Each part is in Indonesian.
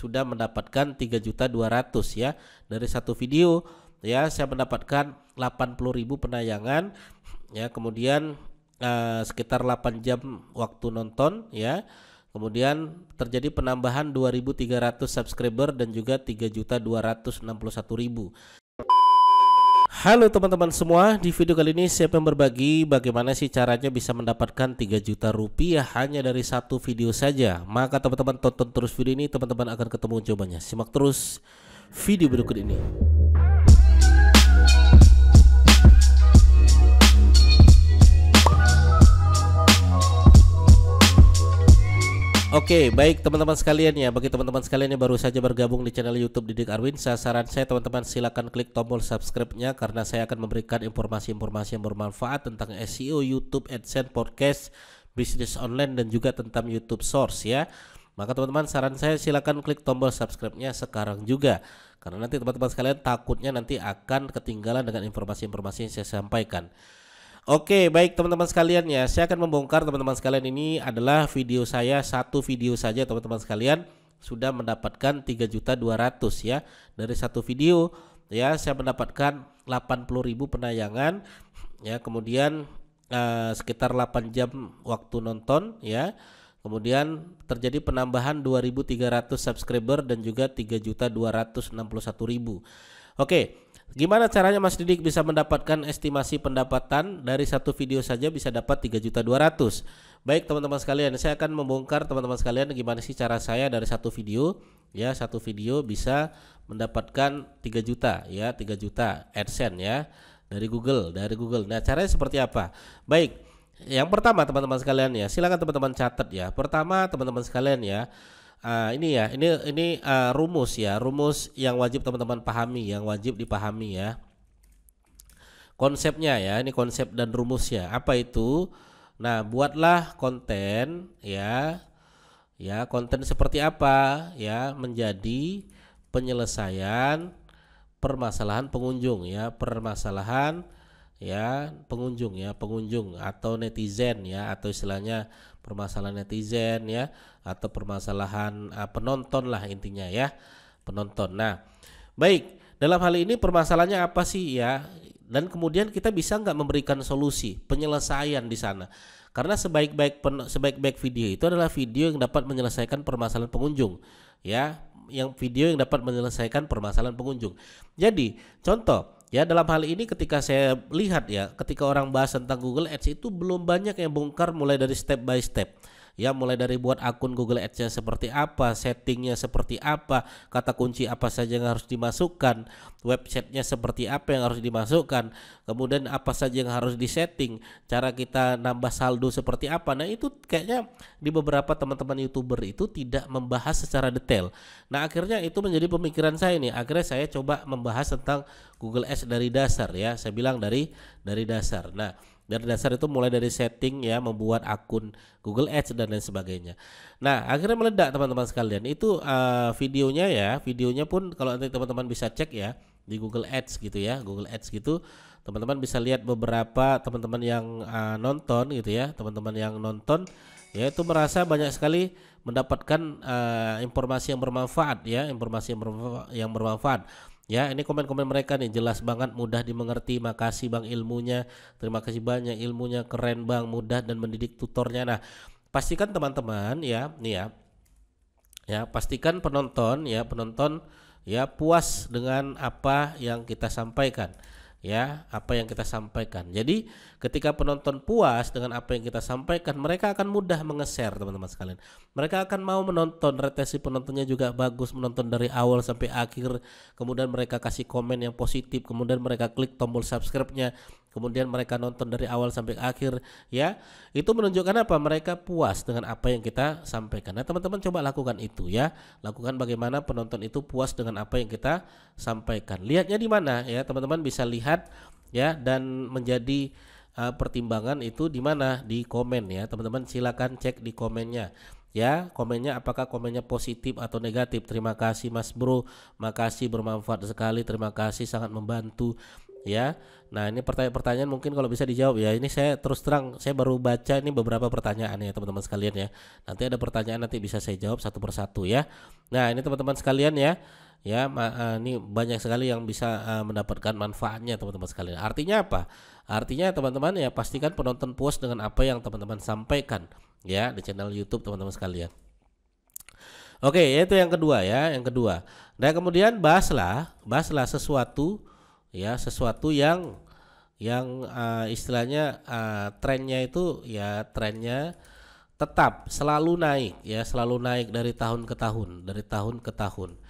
sudah mendapatkan 3.200.000 ya. Dari satu video ya saya mendapatkan 80.000 penayangan ya, kemudian sekitar 8 jam waktu nonton ya. Kemudian terjadi penambahan 2.300 subscriber dan juga 3.261.000. Halo teman-teman semua, di video kali ini saya akan berbagi bagaimana sih caranya bisa mendapatkan 3 juta rupiah hanya dari satu video saja. Maka teman-teman tonton terus video ini, teman-teman akan ketemu jawabannya. Simak terus video berikut ini. Oke, baik teman-teman sekalian ya. Bagi teman-teman sekalian yang baru saja bergabung di channel YouTube Didik Arwin, saran saya teman-teman silakan klik tombol subscribe-nya karena saya akan memberikan informasi-informasi yang bermanfaat tentang SEO, YouTube, AdSense, podcast, bisnis online dan juga tentang YouTube Source ya. Maka teman-teman saran saya silakan klik tombol subscribe-nya sekarang juga. Karena nanti teman-teman sekalian takutnya nanti akan ketinggalan dengan informasi-informasi yang saya sampaikan. Oke, baik teman-teman sekalian ya, saya akan membongkar teman-teman sekalian, ini adalah video saya, satu video saja teman-teman sekalian sudah mendapatkan 3.200.000 ya. Dari satu video ya saya mendapatkan 80.000 penayangan ya, kemudian sekitar 8 jam waktu nonton ya. Kemudian terjadi penambahan 2.300 subscriber dan juga 3.261.000. Oke, gimana caranya Mas Didik bisa mendapatkan estimasi pendapatan dari satu video saja bisa dapat 3.200.000? Baik teman-teman sekalian, saya akan membongkar teman-teman sekalian gimana sih cara saya dari satu video ya, satu video bisa mendapatkan 3 juta ya, 3 juta AdSense ya dari Google. Nah, caranya seperti apa? Baik, yang pertama teman-teman sekalian ya, silakan teman-teman catat ya. Pertama teman-teman sekalian ya, ini rumus ya, rumus yang wajib teman-teman pahami, yang wajib dipahami ya. Konsepnya ya, ini konsep dan rumusnya. Apa itu? Nah, buatlah konten ya. Ya, konten seperti apa ya? Menjadi penyelesaian permasalahan pengunjung ya, permasalahan ya pengunjung ya, pengunjung atau netizen ya, atau istilahnya permasalahan netizen ya, atau permasalahan penonton lah intinya ya, penonton. Nah, baik, dalam hal ini permasalahannya apa sih ya, dan kemudian kita bisa nggak memberikan solusi penyelesaian di sana, karena sebaik-baik video itu adalah video yang dapat menyelesaikan permasalahan pengunjung ya, yang video yang dapat menyelesaikan permasalahan pengunjung. Jadi contoh ya, dalam hal ini ketika saya lihat ya, ketika orang bahas tentang Google Ads itu belum banyak yang bongkar mulai dari step by step ya, mulai dari buat akun Google Ads-nya seperti apa, settingnya seperti apa, kata kunci apa saja yang harus dimasukkan, websitenya seperti apa yang harus dimasukkan, kemudian apa saja yang harus disetting, cara kita nambah saldo seperti apa. Nah, itu kayaknya di beberapa teman-teman YouTuber itu tidak membahas secara detail. Nah, akhirnya itu menjadi pemikiran saya nih, akhirnya saya coba membahas tentang Google Ads dari dasar ya, saya bilang dari dasar. Nah, dari dasar itu mulai dari setting ya, membuat akun Google Ads dan lain sebagainya. Nah, akhirnya meledak teman-teman sekalian. Itu videonya ya, videonya pun kalau nanti teman-teman bisa cek ya di Google Ads gitu ya, Google Ads gitu, teman-teman bisa lihat beberapa teman-teman yang nonton gitu ya, teman-teman yang nonton ya itu merasa banyak sekali mendapatkan informasi yang bermanfaat ya, informasi yang bermanfaat. Ya, ini komen-komen mereka nih jelas banget, mudah dimengerti, makasih Bang ilmunya, terima kasih banyak ilmunya, keren Bang, mudah dan mendidik tutornya. Nah, pastikan teman-teman ya, nih ya, pastikan penonton ya puas dengan apa yang kita sampaikan. Ya, apa yang kita sampaikan. Jadi ketika penonton puas dengan apa yang kita sampaikan, mereka akan mudah menge-share teman-teman sekalian. Mereka akan mau menonton, retensi penontonnya juga bagus, menonton dari awal sampai akhir. Kemudian mereka kasih komen yang positif, kemudian mereka klik tombol subscribe-nya, kemudian mereka nonton dari awal sampai akhir ya. Itu menunjukkan apa? Mereka puas dengan apa yang kita sampaikan. Nah, teman-teman coba lakukan itu ya. Lakukan bagaimana penonton itu puas dengan apa yang kita sampaikan. Lihatnya di mana ya? Teman-teman bisa lihat ya, dan menjadi pertimbangan itu di mana? Di komen ya. Teman-teman silakan cek di komennya. Ya, komennya apakah komennya positif atau negatif. Terima kasih Mas Bro, makasih bermanfaat sekali, terima kasih sangat membantu. ya. Nah, ini pertanyaan-pertanyaan mungkin kalau bisa dijawab ya. Ini saya terus terang saya baru baca ini beberapa pertanyaan ya teman-teman sekalian ya. Nanti ada pertanyaan nanti bisa saya jawab satu persatu ya. Nah, ini teman-teman sekalian ya. Ya, ini banyak sekali yang bisa mendapatkan manfaatnya teman-teman sekalian. Artinya apa? Artinya teman-teman ya pastikan penonton puas dengan apa yang teman-teman sampaikan ya di channel YouTube teman-teman sekalian. Oke, itu yang kedua ya, yang kedua. Nah, kemudian bahaslah sesuatu ya, sesuatu yang istilahnya trennya itu ya trennya tetap selalu naik ya, selalu naik dari tahun ke tahun, dari tahun ke tahun.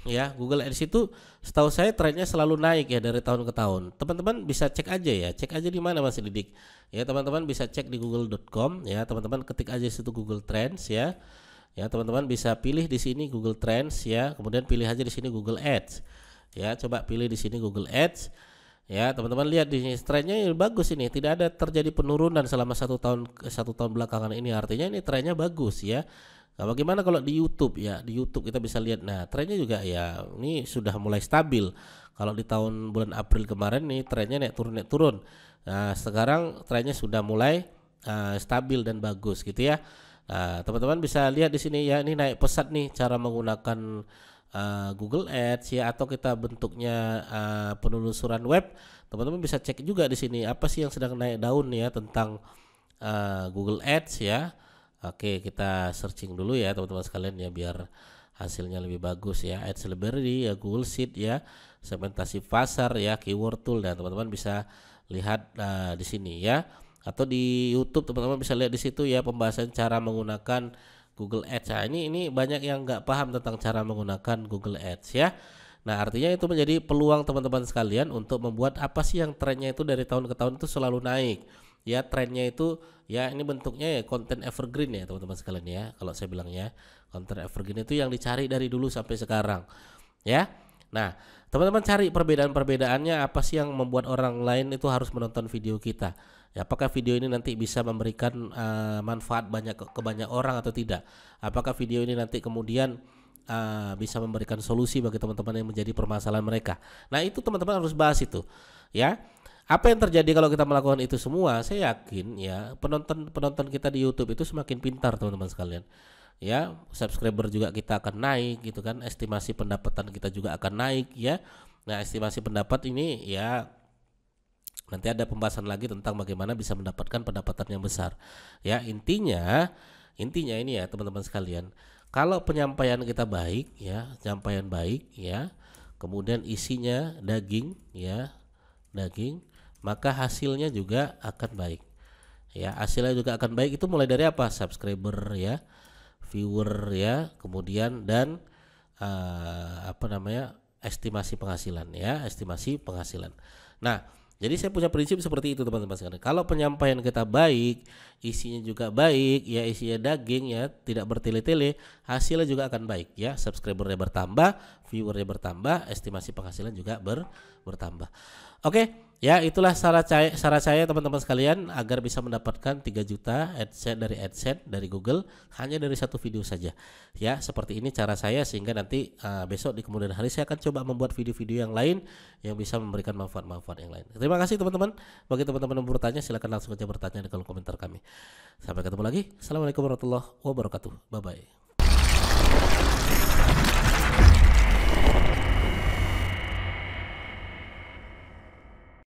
Ya, Google Ads itu setahu saya trennya selalu naik ya dari tahun ke tahun. Teman-teman bisa cek aja ya, cek aja di mana Mas Didik. Ya, teman-teman bisa cek di google.com ya, teman-teman ketik aja situ Google Trends ya. Ya, teman-teman bisa pilih di sini Google Trends ya, kemudian pilih aja di sini Google Ads. Ya, coba pilih di sini Google Ads. Ya, teman-teman lihat di sini trennya bagus ini, tidak ada terjadi penurunan selama satu tahun belakangan ini. Artinya ini trennya bagus ya. Nah, bagaimana kalau di YouTube ya? Di YouTube kita bisa lihat. Nah, trennya juga ya ini sudah mulai stabil. Kalau di tahun bulan April kemarin nih trennya naik turun. Nah, sekarang trennya sudah mulai stabil dan bagus gitu ya. Nah, teman-teman bisa lihat di sini ya, ini naik pesat nih cara menggunakan Google Ads ya, atau kita bentuknya penelusuran web. Teman-teman bisa cek juga di sini apa sih yang sedang naik daun ya tentang Google Ads ya. Oke, kita searching dulu ya teman-teman sekalian ya biar hasilnya lebih bagus ya. Ads Library ya, Google Sheet ya, segmentasi pasar ya, keyword tool, dan teman-teman bisa lihat di sini ya. Atau di YouTube teman-teman bisa lihat di situ ya pembahasan cara menggunakan Google Ads. Nah, ini banyak yang nggak paham tentang cara menggunakan Google Ads ya. Nah, artinya itu menjadi peluang teman-teman sekalian untuk membuat apa sih yang trennya itu dari tahun ke tahun itu selalu naik. Ya, trennya itu ya ini bentuknya ya konten evergreen ya teman-teman sekalian ya. Kalau saya bilangnya konten evergreen itu yang dicari dari dulu sampai sekarang. Ya. Nah, teman-teman cari perbedaan-perbedaannya apa sih yang membuat orang lain itu harus menonton video kita. Ya, apakah video ini nanti bisa memberikan manfaat ke banyak orang atau tidak? Apakah video ini nanti kemudian bisa memberikan solusi bagi teman-teman yang menjadi permasalahan mereka. Nah, itu teman-teman harus bahas itu. Ya. Apa yang terjadi kalau kita melakukan itu semua? Saya yakin ya penonton kita di YouTube itu semakin pintar teman-teman sekalian. Ya, subscriber juga kita akan naik gitu kan, estimasi pendapatan kita juga akan naik ya. Nah, estimasi pendapat ini ya nanti ada pembahasan lagi tentang bagaimana bisa mendapatkan pendapatan yang besar. Ya, intinya ini ya teman-teman sekalian. Kalau penyampaian kita baik ya, penyampaian baik ya, kemudian isinya daging ya, maka hasilnya juga akan baik. Ya, hasilnya juga akan baik itu mulai dari apa? Subscriber ya, viewer ya, kemudian dan estimasi penghasilan ya, estimasi penghasilan. Nah, jadi saya punya prinsip seperti itu teman-teman sekalian. Kalau penyampaian kita baik, isinya juga baik, ya isinya daging ya, tidak bertele-tele, hasilnya juga akan baik ya. Subscribernya bertambah, viewernya bertambah, estimasi penghasilan juga bertambah. Oke, ya itulah cara saya teman-teman sekalian agar bisa mendapatkan 3 juta AdSense dari Google hanya dari satu video saja. Ya, seperti ini cara saya sehingga nanti besok di kemudian hari saya akan coba membuat video-video yang lain yang bisa memberikan manfaat-manfaat yang lain. Terima kasih teman-teman. Bagi teman-teman yang bertanya silakan langsung saja bertanya di kolom komentar kami. Sampai ketemu lagi. Assalamualaikum warahmatullahi wabarakatuh. Bye bye.